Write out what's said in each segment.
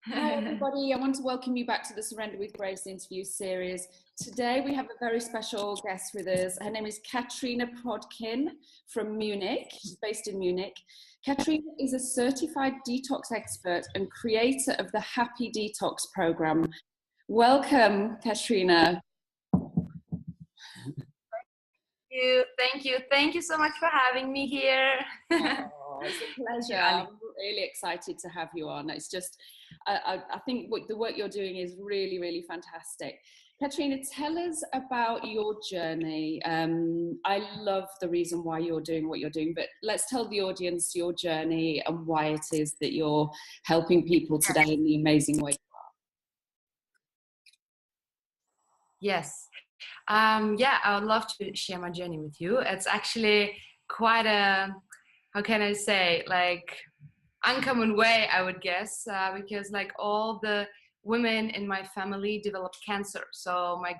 Hi, everybody. I want to welcome you back to the Surrender with Grace interview series. Today, we have a very special guest with us. Her name is Katrina Prodkin from Munich. She's based in Munich. Katrina is a certified detox expert and creator of the Happy Detox program. Welcome, Katrina. Thank you so much for having me here. Oh, it's a pleasure. I'm really excited to have you on. It's just, I think the work you're doing is really, really fantastic. Katrina, tell us about your journey. I love the reason why you're doing what you're doing, but let's tell the audience your journey and why it is that you're helping people today in the amazing way. Yes. Yeah, I would love to share my journey with you. It's actually quite a, how can I say, like uncommon way, I would guess, because like all the women in my family developed cancer. So my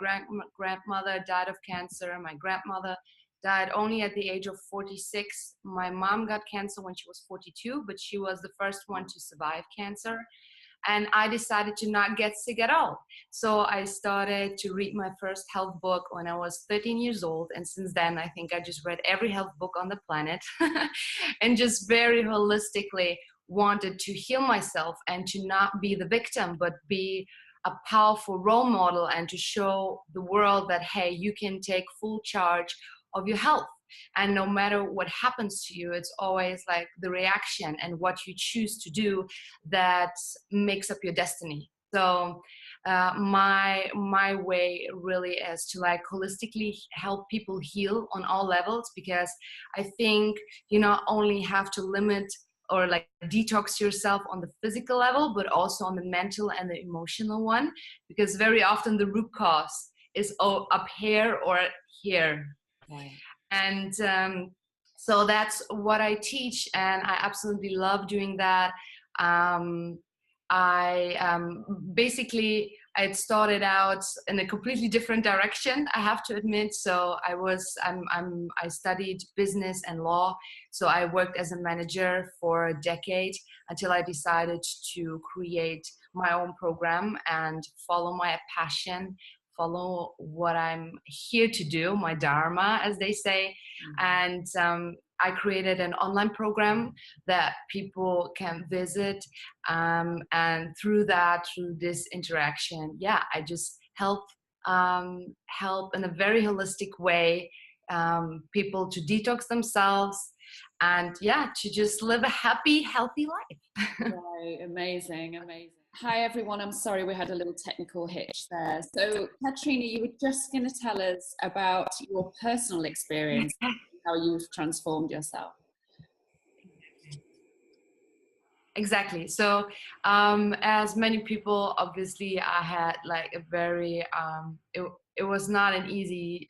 grandmother died of cancer. My grandmother died only at the age of 46. My mom got cancer when she was 42, but she was the first one to survive cancer. And I decided to not get sick at all. So I started to read my first health book when I was 13 years old. And since then, I think I just read every health book on the planet and just very holistically wanted to heal myself and to not be the victim, but be a powerful role model and to show the world that, hey, you can take full charge of your health. And no matter what happens to you, it's always like the reaction and what you choose to do that makes up your destiny. So my way really is to like holistically help people heal on all levels, because I think you not only have to limit or like detox yourself on the physical level, but also on the mental and the emotional one, because very often the root cause is up here or here. Right. And so that's what I teach, and I absolutely love doing that. Basically I had started out in a completely different direction, I have to admit. So I studied business and law. So I worked as a manager for a decade until I decided to create my own program and follow my passion, follow what I'm here to do, my dharma, as they say. And I created an online program that people can visit. And through this interaction, yeah, I just help in a very holistic way people to detox themselves and yeah, to just live a happy, healthy life. Right, amazing, amazing. Hi everyone, I'm sorry we had a little technical hitch there. So Katrina, you were just going to tell us about your personal experience, how you've transformed yourself. Exactly. So as many people, obviously I had like a very it was not an easy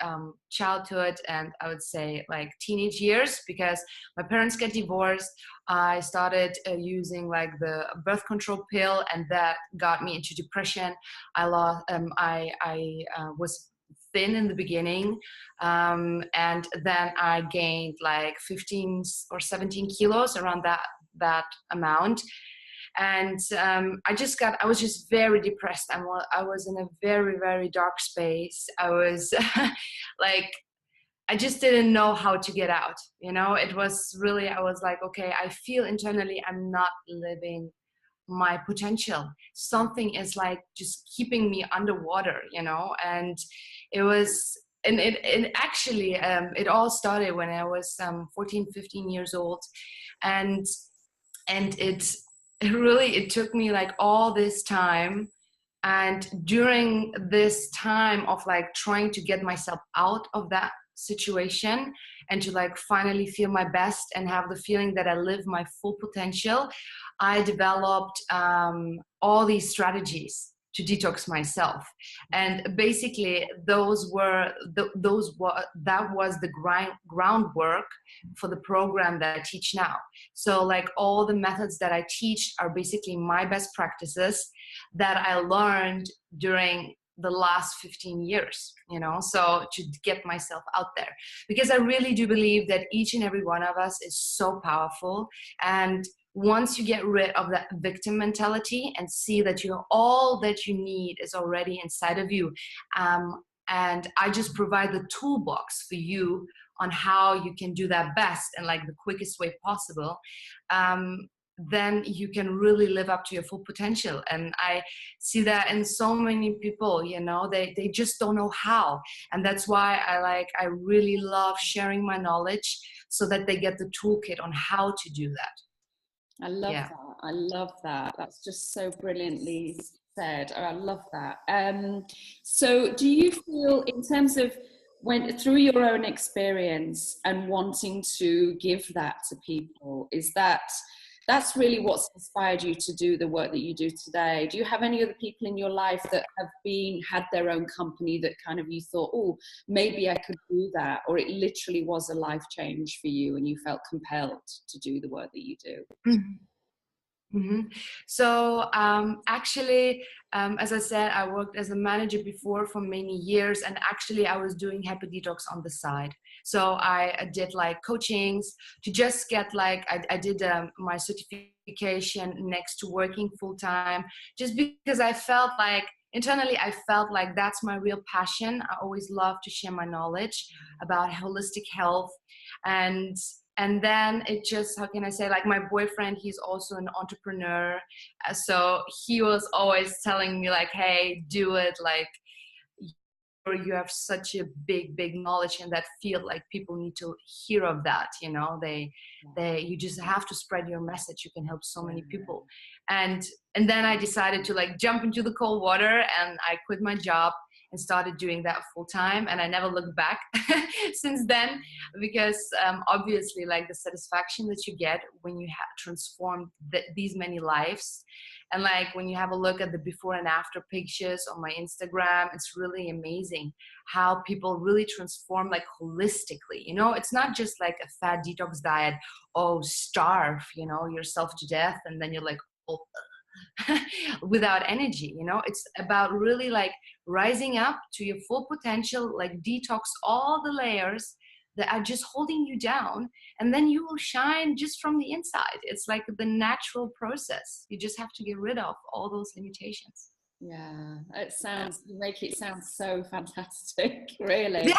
childhood, and I would say like teenage years, because my parents get divorced. I started using like the birth control pill, and that got me into depression. I lost I was thin in the beginning, and then I gained like 15 or 17 kilos, around that amount. And I was just very depressed. I was in a very, very dark space. I was like, I just didn't know how to get out. It was really, I was like, okay, I feel internally I'm not living my potential. Something is like just keeping me underwater, and it was, and it actually, it all started when I was 14, 15 years old. And it took me like all this time. And during this time of like trying to get myself out of that situation and to like finally feel my best and have the feeling that I live my full potential, I developed all these strategies to detox myself. And basically that was the groundwork for the program that I teach now. So like all the methods that I teach are basically my best practices that I learned during the last 15 years, so to get myself out there, because I really do believe that each and every one of us is so powerful, and once you get rid of that victim mentality and see that you're all that you need is already inside of you, and I just provide the toolbox for you on how you can do that best and like the quickest way possible, then you can really live up to your full potential. And I see that in so many people, you know, they just don't know how. And that's why I really love sharing my knowledge so that they get the toolkit on how to do that. I love that. I love that. That's just so brilliantly said. I love that. So do you feel, in terms of when through your own experience and wanting to give that to people, is that's really what's inspired you to do the work that you do today? Do you have any other people in your life that have had their own company that kind of you thought, oh, maybe I could do that, or it literally was a life change for you and you felt compelled to do the work that you do? Mm-hmm. Mm-hmm. So actually, as I said, I worked as a manager before for many years, and actually I was doing Happy Detox on the side. So I did like coachings to just get like, I did my certification next to working full time, just because I felt like, internally, I felt like that's my real passion. I always love to share my knowledge about holistic health. And then it just, how can I say, like my boyfriend, he's also an entrepreneur. So he was always telling me like, hey, do it. Like, you have such a big knowledge in that field. Like people need to hear of that, you know, you just have to spread your message. You can help so many people. And then I decided to like jump into the cold water, and I quit my job and started doing that full time. And I never looked back since then, because obviously like the satisfaction that you get when you have transformed these many lives. And like when you have a look at the before and after pictures on my Instagram, it's really amazing how people really transform like holistically. You know, it's not just like a fat detox diet, oh, starve, you know, yourself to death, and then you're like, oh, without energy. You know, it's about really like rising up to your full potential, like detox all the layers that are just holding you down, and then you will shine just from the inside. It's like the natural process. You just have to get rid of all those limitations. Yeah, you make it sound so fantastic, really.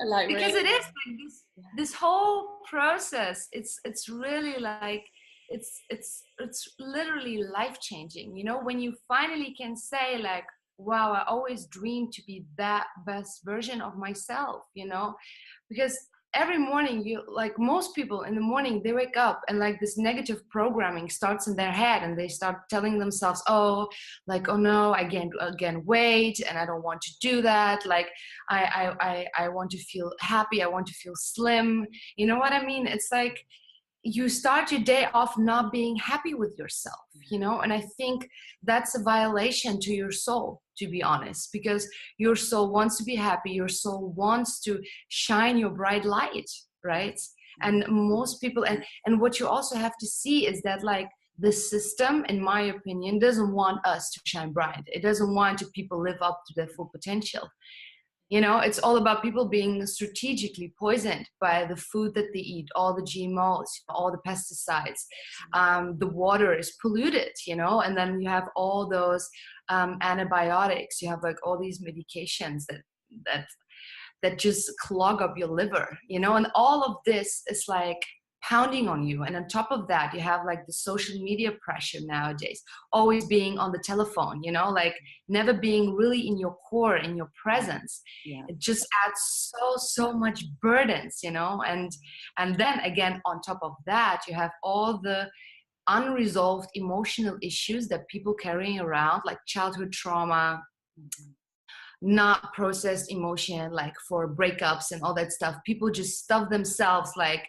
Like, because really. it is like this whole process, it's really like it's literally life changing, you know, when you finally can say like, wow, I always dreamed to be that best version of myself, you know. Because every morning, you like, most people in the morning, they wake up and like this negative programming starts in their head, and they start telling themselves, oh, like, oh no, I gain weight and I don't want to do that. Like I want to feel happy, I want to feel slim, you know what I mean? It's like you start your day off not being happy with yourself, you know. And I think that's a violation to your soul, to be honest, because your soul wants to be happy, your soul wants to shine your bright light, right? And most people, and what you also have to see is that like the system, in my opinion, doesn't want us to shine bright. It doesn't want people live up to their full potential. You know, it's all about people being strategically poisoned by the food that they eat, all the GMOs, all the pesticides. The water is polluted, you know, and then you have all those antibiotics. You have like all these medications that just clog up your liver, you know, and all of this is like pounding on you. And on top of that, you have like the social media pressure nowadays, always being on the telephone, you know, like never being really in your core, in your presence. It just adds so much burdens, you know. And then again, on top of that, you have all the unresolved emotional issues that people carrying around, like childhood trauma, not processed emotion, like for breakups and all that stuff. People just stuff themselves like,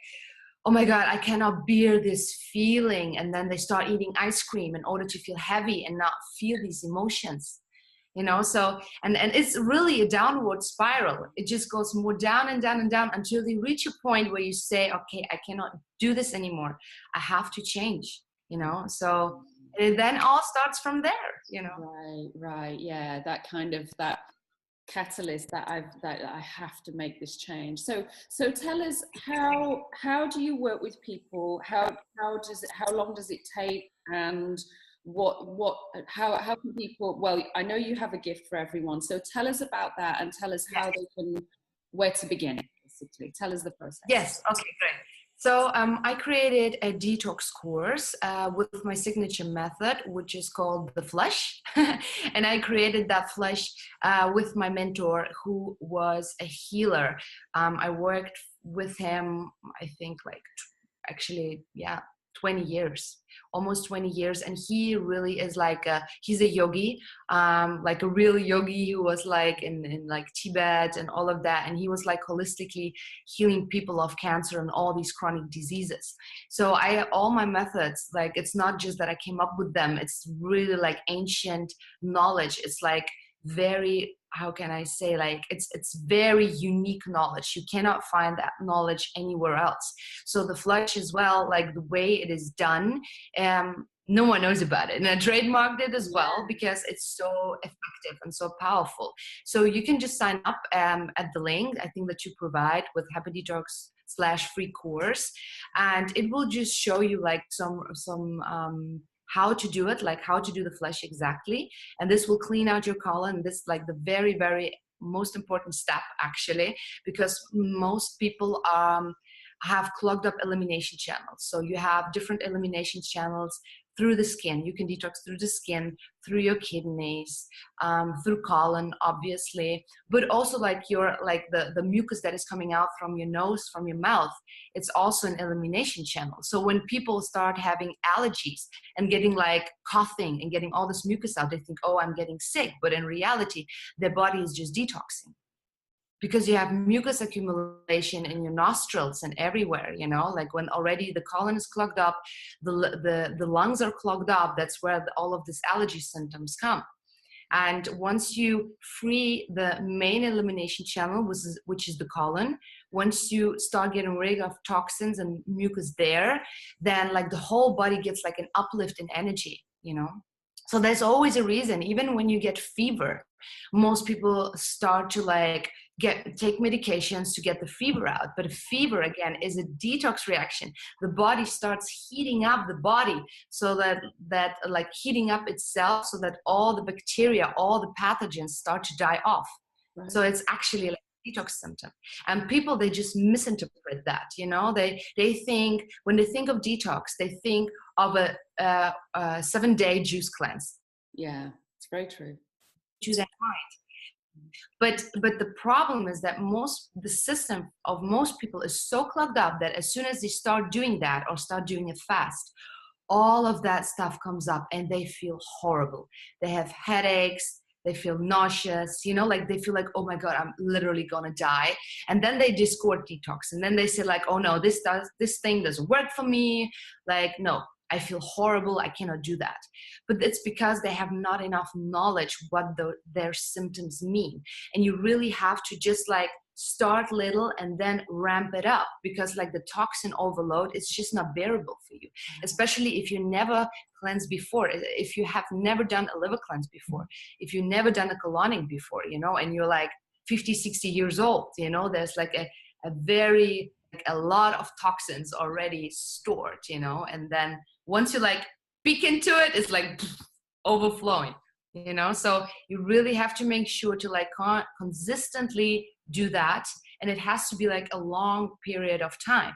oh my God, I cannot bear this feeling. And then they start eating ice cream in order to feel heavy and not feel these emotions, you know? So, and it's really a downward spiral. It just goes more down and down and down until you reach a point where you say, okay, I cannot do this anymore. I have to change, you know? So it then all starts from there, you know? Right. Yeah. That kind of, that catalyst that I have to make this change. So tell us, how do you work with people? How long does it take? And how can people, well, I know you have a gift for everyone, so tell us about that, and tell us how they can, where to begin, basically. Tell us the process. Yes, okay, great. So I created a detox course with my signature method, which is called the Flush. And I created that Flush with my mentor, who was a healer. I worked with him, I think, like, actually, yeah, 20 years, almost 20 years. And he really is like he's a yogi, like a real yogi who was like in like Tibet and all of that. And he was like holistically healing people of cancer and all these chronic diseases. So all my methods, like, it's not just that I came up with them, it's really like ancient knowledge. It's like very, how can I say, like, it's very unique knowledge. You cannot find that knowledge anywhere else. So the Flush as well, like the way it is done, no one knows about it, and I trademarked it as well because it's so effective and so powerful. So you can just sign up at the link, I think, that you provide with Happy Detox /free course, and it will just show you like some how to do it, like how to do the Flush exactly. And this will clean out your colon. This is like the very, very most important step, actually, because most people have clogged up elimination channels. So you have different elimination channels through the skin. You can detox through the skin, through your kidneys, through colon, obviously, but also like the mucus that is coming out from your nose, from your mouth. It's also an elimination channel. So when people start having allergies and getting like coughing and getting all this mucus out, they think, oh, I'm getting sick. But in reality, their body is just detoxing. Because you have mucus accumulation in your nostrils and everywhere, you know, like when already the colon is clogged up, the lungs are clogged up, that's where all of these allergy symptoms come. And once you free the main elimination channel, which is the colon, once you start getting rid of toxins and mucus there, then like the whole body gets like an uplift in energy, you know. So there's always a reason. Even when you get fever, most people start to like take medications to get the fever out. But a fever, again, is a detox reaction. The body starts heating up the body, so that like heating up itself, so that all the bacteria, all the pathogens start to die off. Right. So it's actually like a detox symptom. And people, they just misinterpret that, you know. They think, when they think of detox, they think of a 7-day juice cleanse. Yeah, it's very true. To that point. But the problem is that the system of most people is so clogged up that as soon as they start doing that or start doing a fast, all of that stuff comes up and they feel horrible. They have headaches, they feel nauseous, you know, like they feel like, oh my God, I'm literally gonna die. And then they discord detox, and then they say like, oh no, this thing doesn't work for me. Like, no, I feel horrible, I cannot do that. But it's because they have not enough knowledge what their symptoms mean. And you really have to just like start little and then ramp it up, because like the toxin overload, it's just not bearable for you, especially if you never cleansed before, if you have never done a liver cleanse before, if you never done a colonic before, you know, and you're like 50, 60 years old, you know, there's like a lot of toxins already stored, you know, and then once you like peek into it, it's like overflowing, you know. So you really have to make sure to like consistently do that, and it has to be like a long period of time.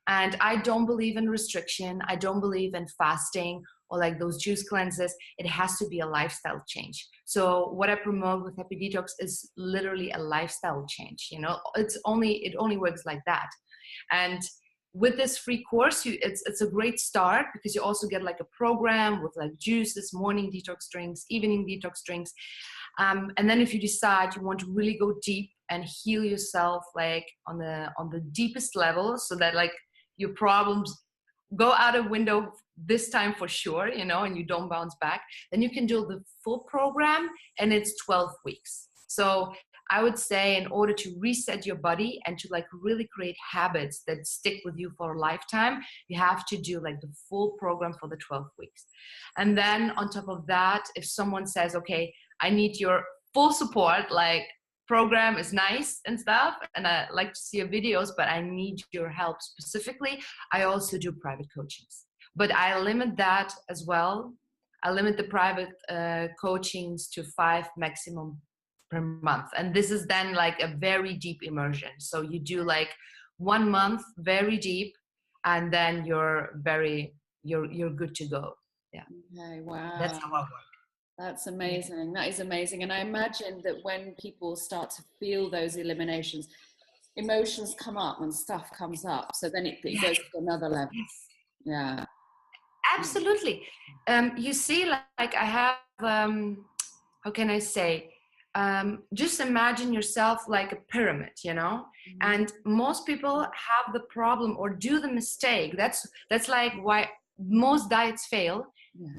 And I don't believe in restriction, I don't believe in fasting or like those juice cleanses. It has to be a lifestyle change. So what I promote with Happy Detox is literally a lifestyle change, you know. It only works like that. And with this free course, it's a great start, because you also get like a program with like juices, morning detox drinks, evening detox drinks. And then if you decide you want to really go deep and heal yourself like on the deepest level, so that like your problems go out of window this time for sure, you know, and you don't bounce back, then you can do the full program, and it's 12 weeks. So I would say, in order to reset your body and to like really create habits that stick with you for a lifetime, you have to do like the full program for the 12 weeks. And then on top of that, if someone says, okay, I need your full support, like program is nice and stuff, and I like to see your videos, but I need your help specifically. I also do private coachings, but I limit that as well. I limit the private coachings to 5 maximum per month. And this is then like a very deep immersion. So you do like 1 month, very deep, and then you're good to go. Yeah. Okay, wow. That's how I work. That's amazing. That is amazing. And I imagine that when people start to feel those eliminations, emotions come up and stuff comes up. So then it goes to another level. Yeah. Absolutely. You see, like I have, how can I say, just imagine yourself like a pyramid, you know, and most people have the problem or do the mistake. That's like why most diets fail.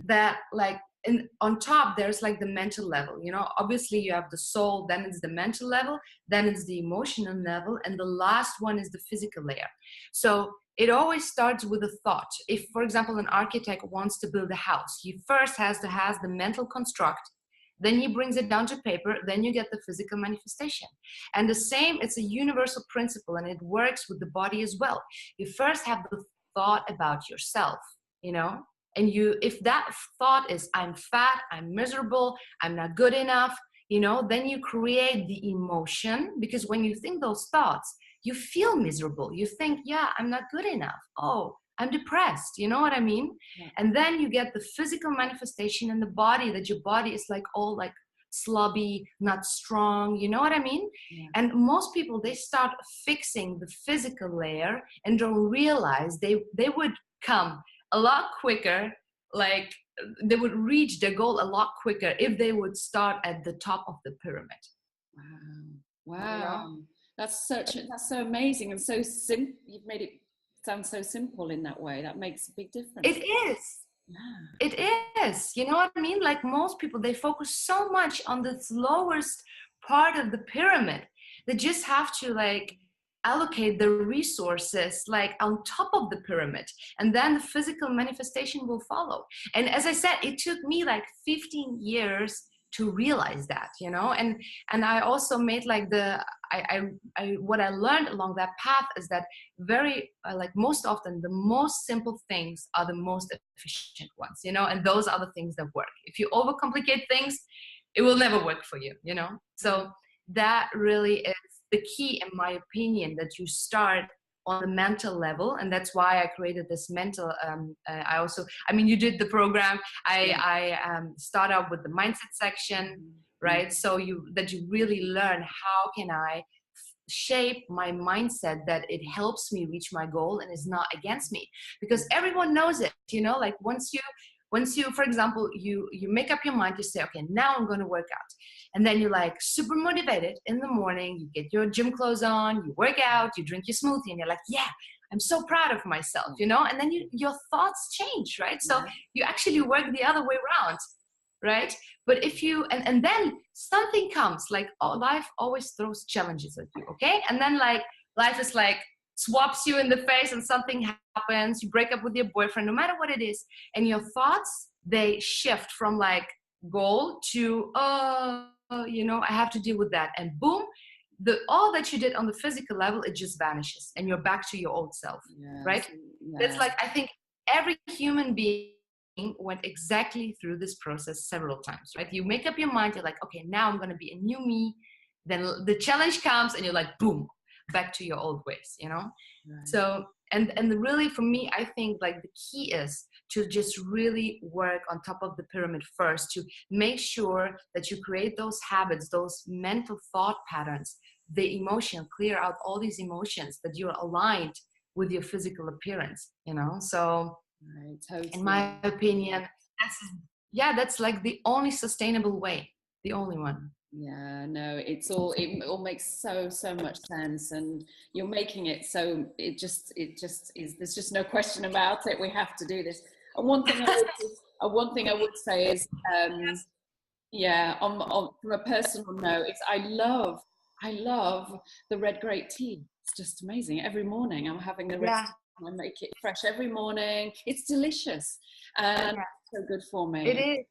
That like on top there's like the mental level, you know. Obviously you have the soul, then it's the mental level, then it's the emotional level, and the last one is the physical layer. So it always starts with a thought. If, for example, an architect wants to build a house, he first has the mental construct, then he brings it down to paper, then you get the physical manifestation. And the same, it's a universal principle, and it works with the body as well. You first have the thought about yourself, you know, and if that thought is I'm fat, I'm miserable, I'm not good enough, you know, then you create the emotion, because when you think those thoughts, you feel miserable. You think, yeah, I'm not good enough. Oh, I'm depressed. You know what I mean? Yeah. And then you get the physical manifestation in the body, that your body is like all like slobby, not strong. You know what I mean? Yeah. And most people, they start fixing the physical layer and don't realize they would come a lot quicker, like they would reach their goal a lot quicker if they would start at the top of the pyramid. Wow. That's so amazing and so simple. You've made it sound so simple in that way. That makes a big difference. It is. Yeah. It is. You know what I mean? Like most people, they focus so much on this lowest part of the pyramid. They just have to like allocate the resources like on top of the pyramid, and then the physical manifestation will follow. And as I said, it took me like 15 years to realize that, you know. And I also made like what I learned along that path is that very like most often the most simple things are the most efficient ones, you know, and those are the things that work. If you overcomplicate things, it will never work for you, you know. So that really is the key, in my opinion, that you start on the mental level. And that's why I created this mental, I mean, you did the program. I start out with the mindset section, right? So that you really learn, how can I shape my mindset that it helps me reach my goal and is not against me? Because everyone knows it, you know, like once you, for example, you make up your mind, you say, okay, now I'm going to work out. And then you're like super motivated in the morning, you get your gym clothes on, you work out, you drink your smoothie, and you're like, yeah, I'm so proud of myself, you know? And then your thoughts change, right? So you actually work the other way around, right? But if you, and then something comes, like life always throws challenges at you, okay? And then like life is like, swaps you in the face and something happens, you break up with your boyfriend, no matter what it is, and your thoughts, they shift from like goal to, you know, I have to deal with that, and boom, all that you did on the physical level, it just vanishes and you're back to your old self. Right? That's like, I think every human being went exactly through this process several times, right? You make up your mind, you're like, okay, now I'm going to be a new me. Then the challenge comes and you're like, boom, back to your old ways, you know? Right. So, and really for me, I think like the key is to just really work on top of the pyramid first, to make sure that you create those habits, those mental thought patterns, the emotion, clear out all these emotions, that you're aligned with your physical appearance, you know? So right, totally. In my opinion, that's like the only sustainable way, the only one. Yeah, no, it all makes so much sense, and you're making it so it just is, there's just no question about it. We have to do this. And one thing I would say is yeah, from a personal note, is I love the red grape tea. It's just amazing. Every morning I'm having the red tea. I make it fresh every morning. It's delicious and so good for me. It is.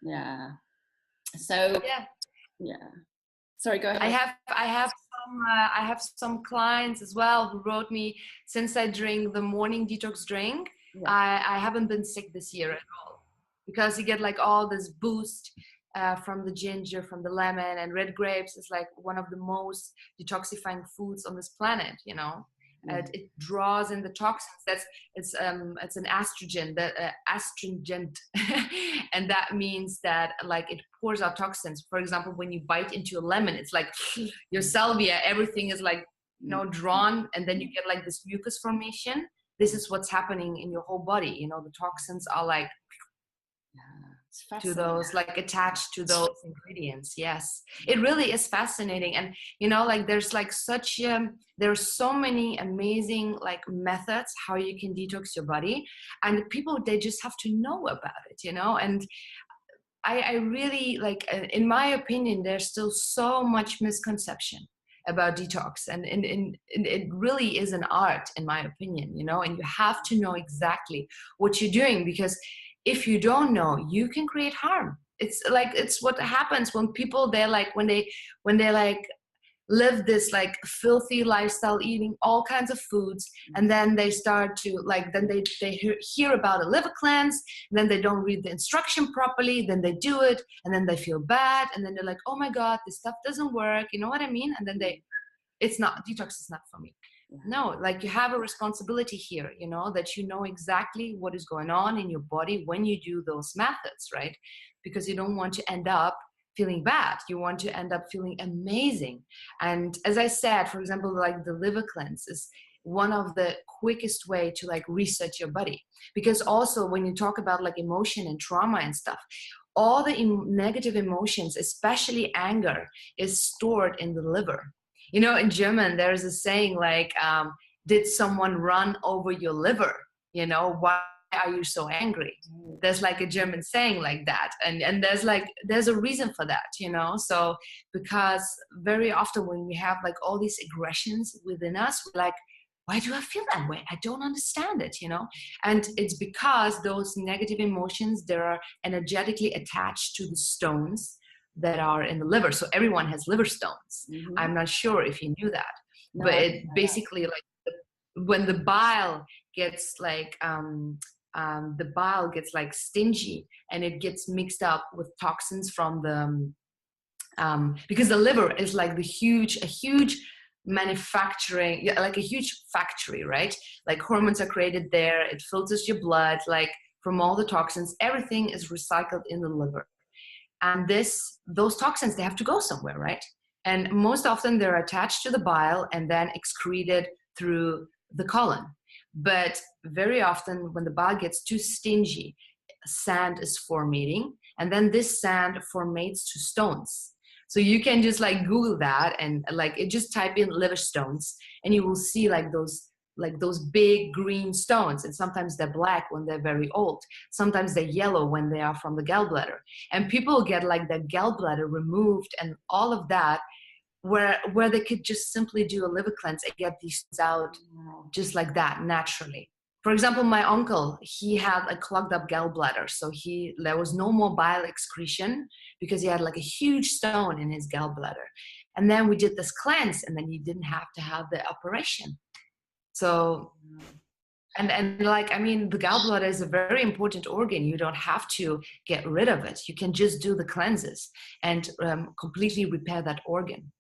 Yeah. So Sorry, go ahead. I have some clients as well who wrote me, since I drink the morning detox drink, Yeah. I haven't been sick this year at all, because you get like all this boost from the ginger, from the lemon, and red grapes is like one of the most detoxifying foods on this planet, you know. It draws in the toxins. It's an estrogen, astringent, and that means that like it pours out toxins. For example, when you bite into a lemon, it's like your salvia, everything is like, you know, drawn, and then you get like this mucus formation. This is what's happening in your whole body. You know, the toxins are like to those, like attached to those ingredients. Yes, it really is fascinating. And you know, like there's like such there's so many amazing like methods how you can detox your body, and people, they just have to know about it, you know. And I really like, in my opinion, there's still so much misconception about detox, and it really is an art, in my opinion, you know. And you have to know exactly what you're doing, because if you don't know, you can create harm. It's like, it's what happens when people, they're like, when they like live this like filthy lifestyle, eating all kinds of foods, and then they start to like, then they hear about a liver cleanse, and then they don't read the instruction properly, then they do it, and then they feel bad, and then they're like, oh my god, this stuff doesn't work, you know what I mean? And then it's not, detox is not for me. No, like you have a responsibility here, you know, that you know exactly what is going on in your body when you do those methods, right? Because you don't want to end up feeling bad. You want to end up feeling amazing. And as I said, for example, like the liver cleanse is one of the quickest way to like reset your body. Because also when you talk about like emotion and trauma and stuff, all the negative emotions, especially anger, is stored in the liver. You know, in German, there's a saying like, did someone run over your liver? You know, why are you so angry? There's like a German saying like that. And there's a reason for that, you know? So, because very often when we have like all these aggressions within us, we're like, why do I feel that way? I don't understand it, you know? And it's because those negative emotions, they are energetically attached to the stones that are in the liver. So everyone has liver stones. I'm not sure if you knew that, no, but it basically like when the bile gets like stingy, and it gets mixed up with toxins from the because the liver is like a huge manufacturing, like a huge factory, right? Like hormones are created there, it filters your blood, like from all the toxins, everything is recycled in the liver. And those toxins, they have to go somewhere, right? And most often they're attached to the bile and then excreted through the colon. But very often when the bile gets too stingy, sand is formating, and then this sand formates to stones. So you can just like Google that, and like it, just type in liver stones, and you will see like those big green stones. And sometimes they're black when they're very old. Sometimes they're yellow when they are from the gallbladder. And people get like their gallbladder removed and all of that, where they could just simply do a liver cleanse and get these out just like that naturally. For example, my uncle, he had a clogged up gallbladder. So there was no more bile excretion because he had like a huge stone in his gallbladder. And then we did this cleanse, and then he didn't have to have the operation. So, and like, I mean, the gallbladder is a very important organ. You don't have to get rid of it. You can just do the cleanses and completely repair that organ.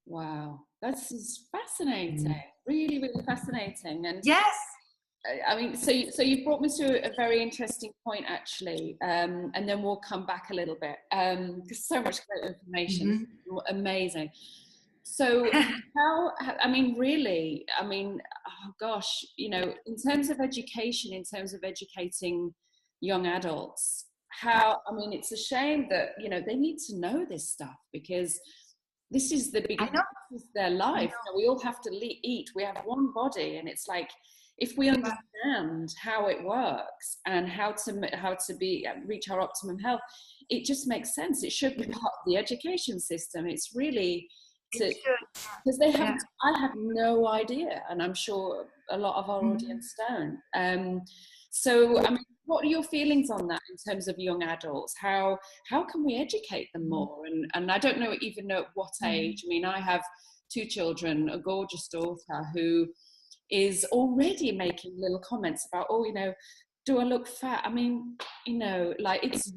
Wow, that's fascinating. Really, really fascinating. And yes, I mean, so you brought me to a very interesting point, actually, and then we'll come back a little bit, because so much great information, amazing. So I mean, really, I mean, oh gosh, you know, in terms of education, in terms of educating young adults, I mean, it's a shame that, you know, they need to know this stuff, because this is the beginning of their life. You know, we all have to eat. We have one body, and it's like, if we understand how it works and how to reach our optimum health, it just makes sense. It should be part of the education system. It's really, because I have no idea, and I'm sure a lot of our audience don't. So I mean, what are your feelings on that in terms of young adults? How can we educate them more? And I don't even know at what age. I mean, I have two children, a gorgeous daughter who is already making little comments about, oh, do I look fat? I mean, like, it's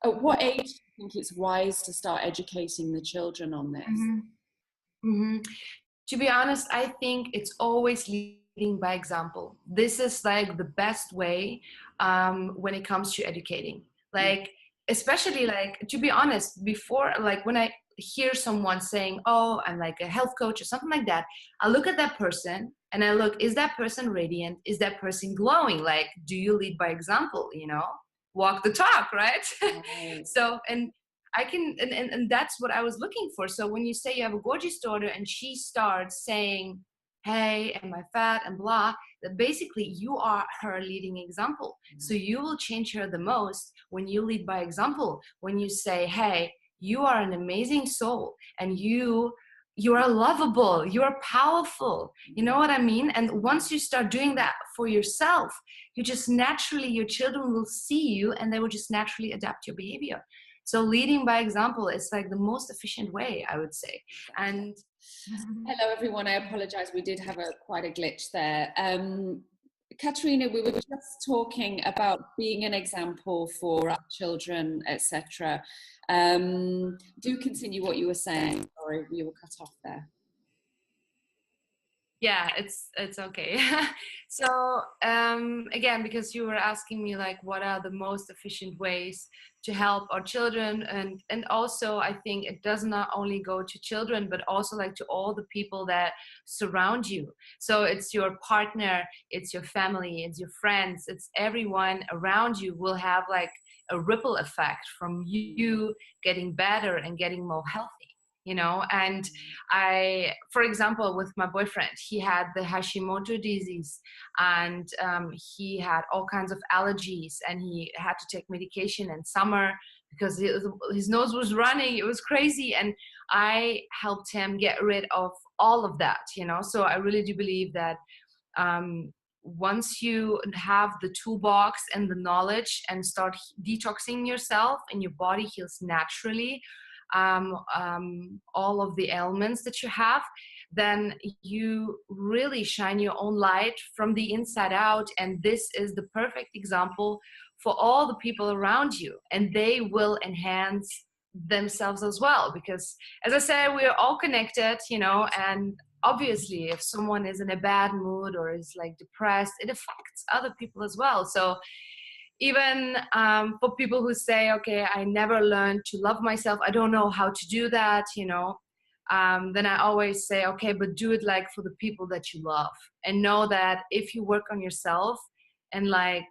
at what age do you think it's wise to start educating the children on this? To be honest, I think it's always leading by example. This is like the best way when it comes to educating. Like, especially, like, to be honest, before, like, when I hear someone saying, oh, I'm like a health coach or something like that, I look at that person and I look, is that person radiant? Is that person glowing? Like, do you lead by example? Walk the talk, right? So, and I can, and that's what I was looking for. So when you say you have a gorgeous daughter and she starts saying, hey, am I fat and blah, that basically you are her leading example. So you will change her the most when you lead by example, when you say, hey, you are an amazing soul and you are lovable, you are powerful. You know what I mean? And once you start doing that for yourself, you just naturally, your children will see you and they will just naturally adapt your behavior. So leading by example is like the most efficient way, I would say. And hello, everyone. I apologize. We did have quite a glitch there. Katerina, we were just talking about being an example for our children, etc. Do continue what you were saying. Sorry, you were cut off there. Yeah, it's okay. So again, because you were asking me like what are the most efficient ways to help our children, and also I think it does not only go to children but also like to all the people that surround you. So it's your partner, it's your family, it's your friends, it's everyone around you will have like a ripple effect from you getting better and getting more healthy. And I, for example, with my boyfriend, he had the Hashimoto disease and he had all kinds of allergies and he had to take medication in summer because his nose was running. It was crazy. And I helped him get rid of all of that, So I really do believe that once you have the toolbox and the knowledge and start detoxing yourself and your body heals naturally, all of the ailments that you have, then you really shine your own light from the inside out. And this is the perfect example for all the people around you, and they will enhance themselves as well, because as I said, we are all connected, and obviously if someone is in a bad mood or is like depressed, it affects other people as well. So even for people who say, okay, I never learned to love myself, I don't know how to do that, then I always say, okay, but do it like for the people that you love, and know that if you work on yourself and like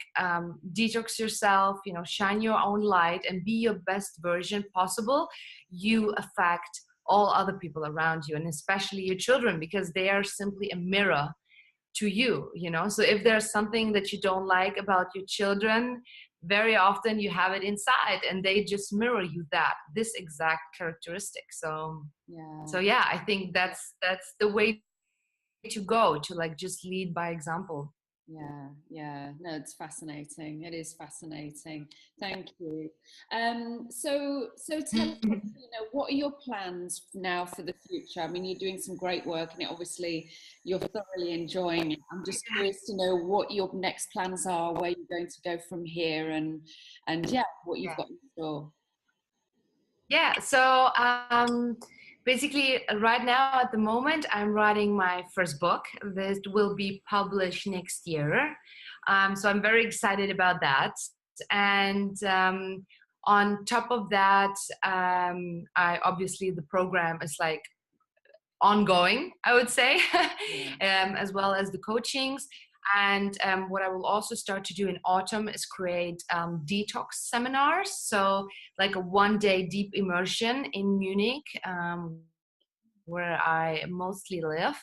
detox yourself, shine your own light and be your best version possible, you affect all other people around you, and especially your children, because they are simply a mirror to you. So if there's something that you don't like about your children, very often you have it inside and they just mirror you this exact characteristic. So yeah, I think that's the way to go, to like just lead by example. No, it's fascinating. It is fascinating. Thank you. So tell us, what are your plans now for the future? I mean, you're doing some great work and obviously you're thoroughly enjoying it. I'm just curious to know what your next plans are, where you're going to go from here, and what you've got in store. Yeah, so basically right now at the moment I'm writing my first book. This will be published next year. So I'm very excited about that. And on top of that, I obviously the program is like ongoing, I would say, as well as the coachings. And what I will also start to do in autumn is create detox seminars. So like a one-day deep immersion in Munich, where I mostly live.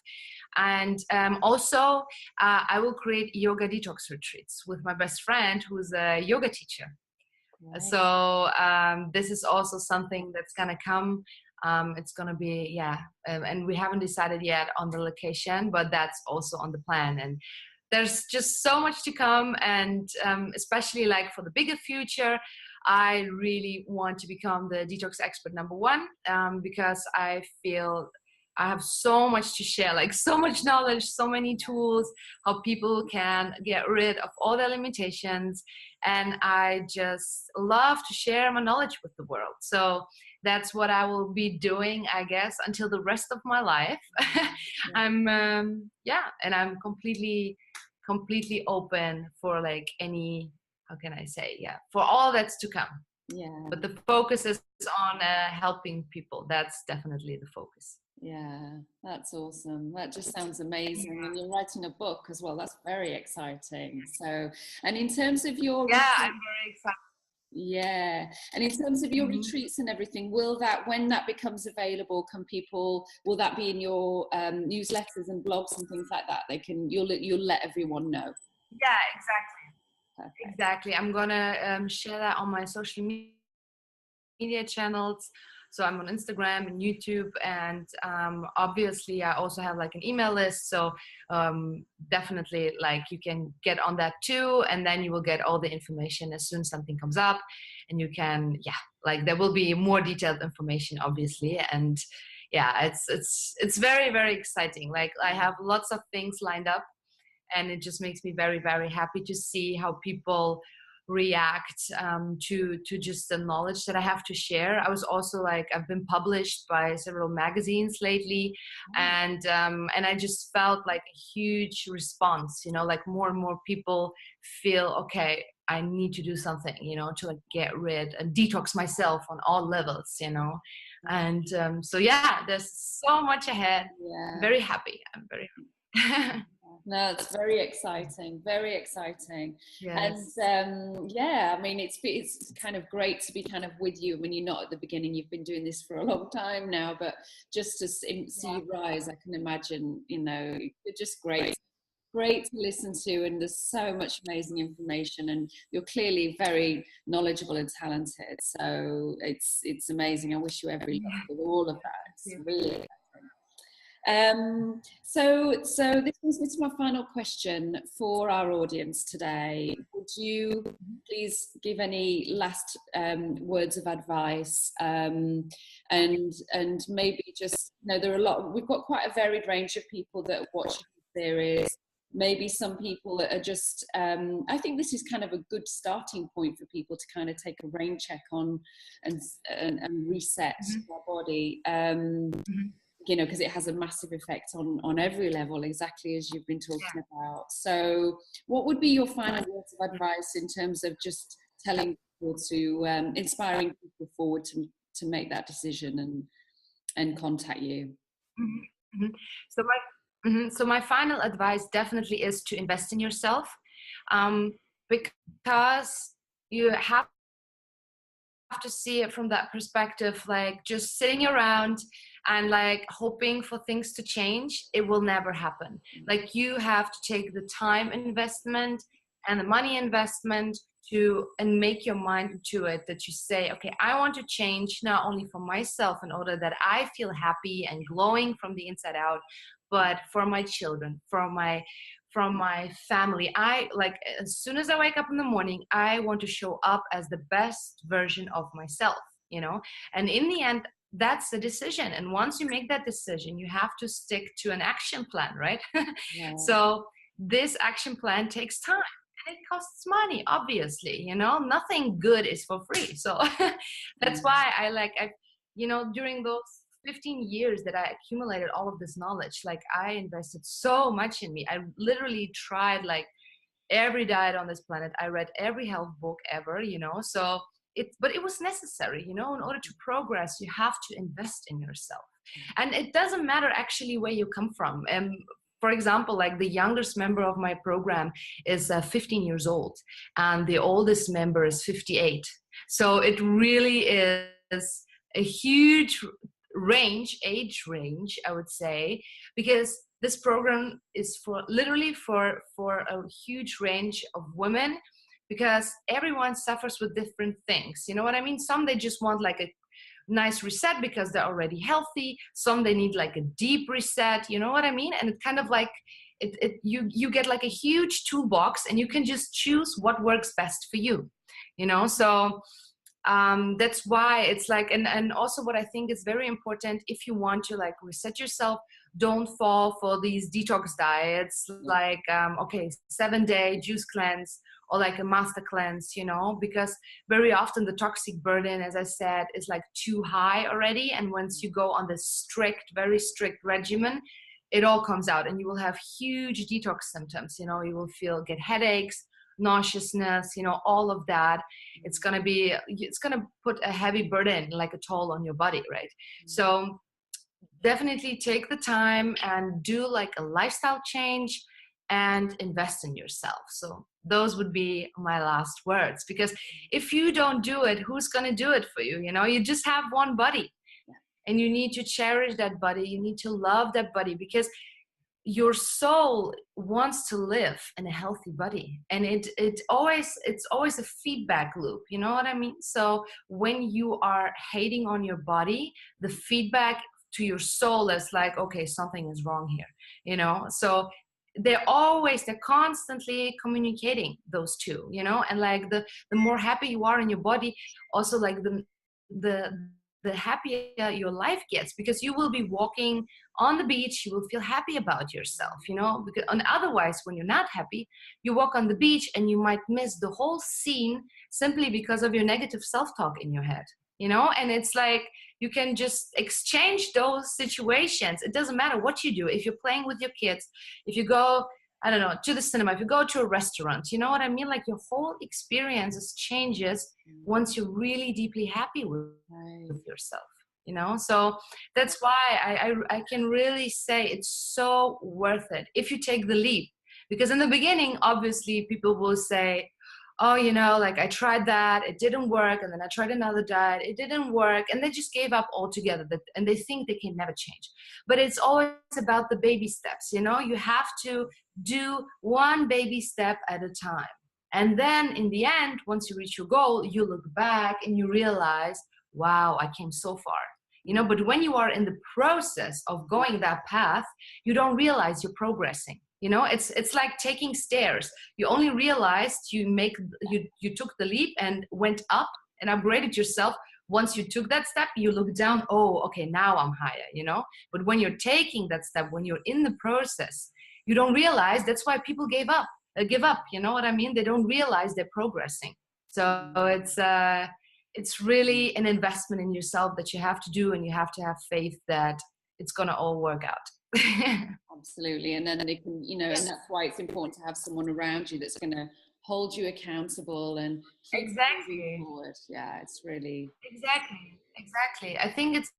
And also I will create yoga detox retreats with my best friend who's a yoga teacher. Right. So this is also something that's gonna come. It's gonna be, and we haven't decided yet on the location, but that's also on the plan. And there's just so much to come, and especially like for the bigger future, I really want to become the detox expert #1, because I feel I have so much to share, like so much knowledge, so many tools, how people can get rid of all their limitations. And I just love to share my knowledge with the world. So that's what I will be doing, I guess, until the rest of my life. I'm, and I'm completely open for like any, how can I say, for all that's to come. Yeah. But the focus is on helping people. That's definitely the focus. Yeah, that's awesome. That just sounds amazing. And you're writing a book as well. That's very exciting. So, and in terms of your I'm very excited. Yeah, and in terms of your retreats and everything, will that, when that becomes available, will that be in your newsletters and blogs and things like that? You'll let everyone know. Yeah, exactly. Perfect. Exactly. I'm gonna share that on my social media channels. So I'm on Instagram and YouTube, and obviously I also have like an email list. So definitely, like, you can get on that too, and then you will get all the information as soon as something comes up, and you can, like, there will be more detailed information, obviously. And it's very, very exciting. Like, I have lots of things lined up, and it just makes me very, very happy to see how people react to just the knowledge that I have to share. I was also like, I've been published by several magazines lately, and I just felt like a huge response, like more and more people feel, okay, I need to do something, to like get rid and detox myself on all levels, and so there's so much ahead. I'm very happy. I'm very happy. No, it's very exciting, very exciting. Yes. And I mean, it's kind of great to be kind of with you when you're not at the beginning. You've been doing this for a long time now, but just to see you rise, I can imagine, you're just great to listen to, and there's so much amazing information, and you're clearly very knowledgeable and talented. So it's amazing. I wish you every luck with all of that. It's really exciting. So this brings me to my final question for our audience today. Would you please give any last words of advice, and maybe just, there are we've got quite a varied range of people that watch the series. Maybe some people that are just, I think this is kind of a good starting point for people to kind of take a rain check on and reset their body. Because it has a massive effect on every level, exactly as you've been talking about. So what would be your final words of advice in terms of just telling people to, inspiring people forward to make that decision and contact you? So my final advice definitely is to invest in yourself, because you have to see it from that perspective. Like, just sitting around and like hoping for things to change, it will never happen. Like, you have to take the time investment and the money investment and make your mind to it, that you say, okay, I want to change not only for myself in order that I feel happy and glowing from the inside out, but for my children, from my family. I, like, as soon as I wake up in the morning, I want to show up as the best version of myself, and in the end, that's the decision. And once you make that decision, you have to stick to an action plan, right? So this action plan takes time, and it costs money, obviously. Nothing good is for free. So that's why during those 15 years that I accumulated all of this knowledge, like, I invested so much in me. I literally tried like every diet on this planet. I read every health book ever, so but it was necessary, in order to progress, you have to invest in yourself. And it doesn't matter actually where you come from. For example, like, the youngest member of my program is 15 years old, and the oldest member is 58. So it really is a huge age range, I would say, because this program is literally for a huge range of women, because everyone suffers with different things. You know what I mean? Some, they just want like a nice reset because they're already healthy. Some, they need like a deep reset. You know what I mean? And it kind of like, you get like a huge toolbox, and you can just choose what works best for you, you know. So that's why it's like, and also what I think is very important, if you want to like reset yourself, don't fall for these detox diets, like okay, 7-day juice cleanse, or like a master cleanse, you know, because very often the toxic burden, as I said, is like too high already. And once you go on this strict, very strict regimen, it all comes out, and you will have huge detox symptoms. You know, you will get headaches, nauseousness, you know, all of that. It's going to put a heavy burden, like a toll on your body, right? So definitely take the time and do like a lifestyle change and invest in yourself. So those would be my last words, because if you don't do it, who's going to do it for you? You know, you just have one body, and you need to cherish that body. You need to love that body, because your soul wants to live in a healthy body, and it's always a feedback loop, you know what I mean? So when you are hating on your body, the feedback to your soul is like, okay, something is wrong here, you know. So they're constantly communicating, those two, you know. And like the more happy you are in your body, also like the happier your life gets, because you will be walking on the beach, you will feel happy about yourself, you know. Because, and otherwise, when you're not happy, you walk on the beach and you might miss the whole scene simply because of your negative self-talk in your head, you know. And it's like, you can just exchange those situations. It doesn't matter what you do. If you're playing with your kids, if you go, I don't know, to the cinema, if you go to a restaurant, you know what I mean? Like your whole experience changes once you're really deeply happy with yourself, you know? So that's why I can really say it's so worth it if you take the leap. Because in the beginning, obviously, people will say, oh, you know, like I tried that, it didn't work. And then I tried another diet, it didn't work. And they just gave up altogether, and they think they can never change. But it's always about the baby steps, you know? You have to do one baby step at a time. And then in the end, once you reach your goal, you look back and you realize, wow, I came so far, you know. But when you are in the process of going that path, you don't realize you're progressing. You know, it's like taking stairs. You only realized you took the leap and went up and upgraded yourself. Once you took that step, you look down, oh, okay, now I'm higher, you know. But when you're taking that step, when you're in the process, you don't realize. That's why people give up, you know what I mean? They don't realize they're progressing. So it's really an investment in yourself that you have to do, and you have to have faith that it's gonna all work out. Absolutely. And then they can, you know, and that's why it's important to have someone around you that's going to hold you accountable and keep moving forward. Yeah, it's really exactly. I think it's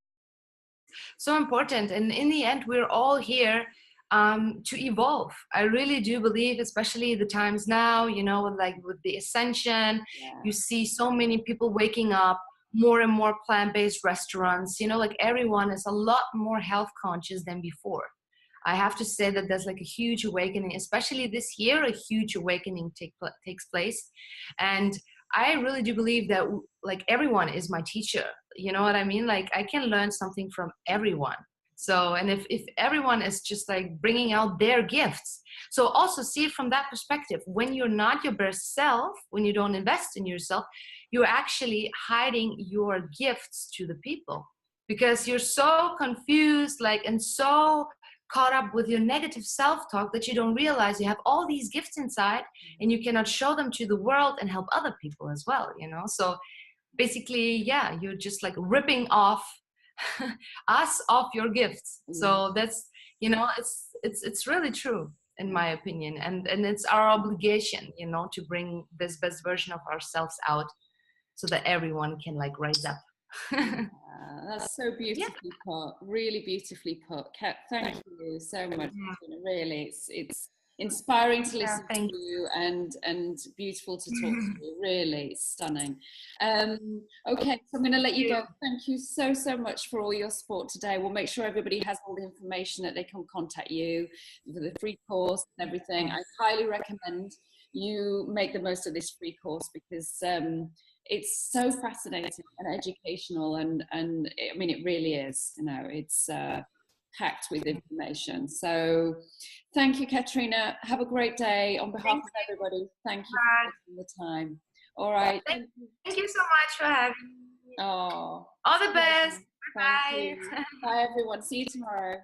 so important, and in the end, we're all here to evolve. I really do believe, especially the times now, you know, like with the ascension, you see so many people waking up, more and more plant-based restaurants, you know, like everyone is a lot more health conscious than before. I have to say that there's like a huge awakening, especially this year, a huge awakening takes place. And I really do believe that like everyone is my teacher. You know what I mean? Like I can learn something from everyone. So, and if everyone is just like bringing out their gifts. So also see it from that perspective. When you're not your best self, when you don't invest in yourself, you're actually hiding your gifts to the people, because you're so confused, like, and so caught up with your negative self-talk that you don't realize you have all these gifts inside, and you cannot show them to the world and help other people as well, you know. So basically, yeah, you're just like ripping off us off your gifts. So that's, you know, it's really true in my opinion, and it's our obligation, you know, to bring this best version of ourselves out so that everyone can like rise up. That's so beautifully put, really beautifully put. Thank you so much. Really, it's inspiring to listen to you, and beautiful to talk to you. Really stunning. Okay, so I'm going to let you go. Thank you so much for all your support today. We'll make sure everybody has all the information that they can contact you for the free course and everything. I highly recommend you make the most of this free course, because it's so fascinating and educational, and I mean, it really is, you know, it's packed with information. So thank you, Katrina. Have a great day. On behalf of everybody, thank you for taking the time. All right. Thank you so much for having me. Oh, all the best. bye. Bye, everyone. See you tomorrow.